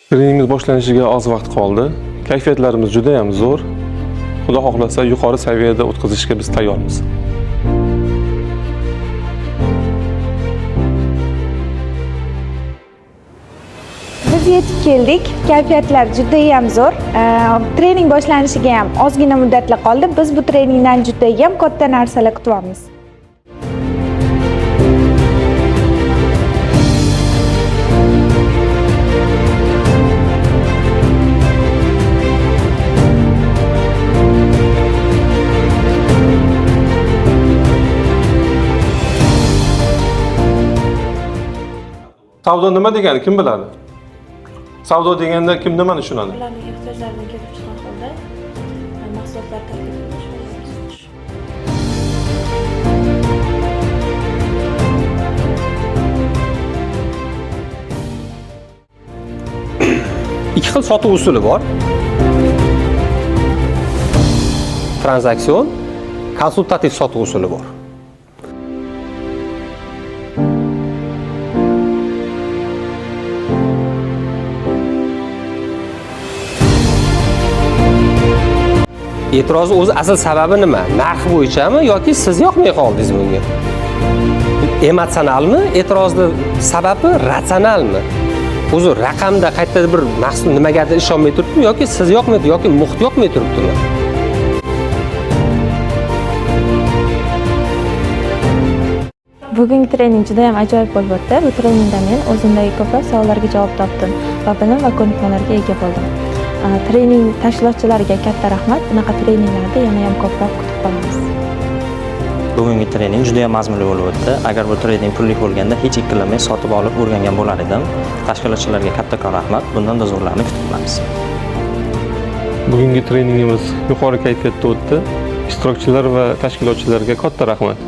Treningimiz boshlanishiga oz vaqt qoldi. Kayfiyatlarimiz juda ham zo'r. Xudo xohlasa yuqori saviyada o'tkazishga biz tayyormiz. Biz yetib keldik. Kayfiyatlar juda ham zo'r. Trening boshlanishiga ham ozgina muddatla qoldi. Biz bu treningdan juda ham katta narsalar kutyapmiz. Savdo nima degani kim biladi? Savdo deganda kim nimani tushunadi? Ularning ehtiyojlaridan kelib chiqqan holda mahsulotlar taklif qilish. Ikki xil sotuv usuli bor. Tranzaksion, konsultativ sotuv usuli bor. E'tirozni o'zi asl sababi nima? Narx bo'yichami yoki siz yoqmay qoldingiz bunga? Emotsionalmi? E'tirozni sababi ratsionalmi? O'zi raqamda qayta bir mahsul nimagadir ishonmay turibmi yoki siz yoqmaydi yoki muhit yoqmay turibdimi? Bugungi trening juda ham ajoyib bo'lib o'tdi. Bu treningda men o'zimdagi ko'plab savollarga javob topdim va bilim va ko'nikmalarga ega bo'ldim. Trening tashkilotchilariga katta rahmat. Bunaqa treninglarda yana ham ko'proq kutib qolamiz. Bugungi trening juda ham mazmunli bo'lib o'tdi. Agar bu trening pulli bo'lganda hech ikkilanmay sotib olib o'rgangan bo'lar edim. Tashkilotchilarga kattakon rahmat. Bundan-da zo'rlarini kutib qolamiz. Bugungi treningimiz yuqori kayfiyatda o'tdi. Ishtirokchilar va tashkilotchilarga katta rahmat.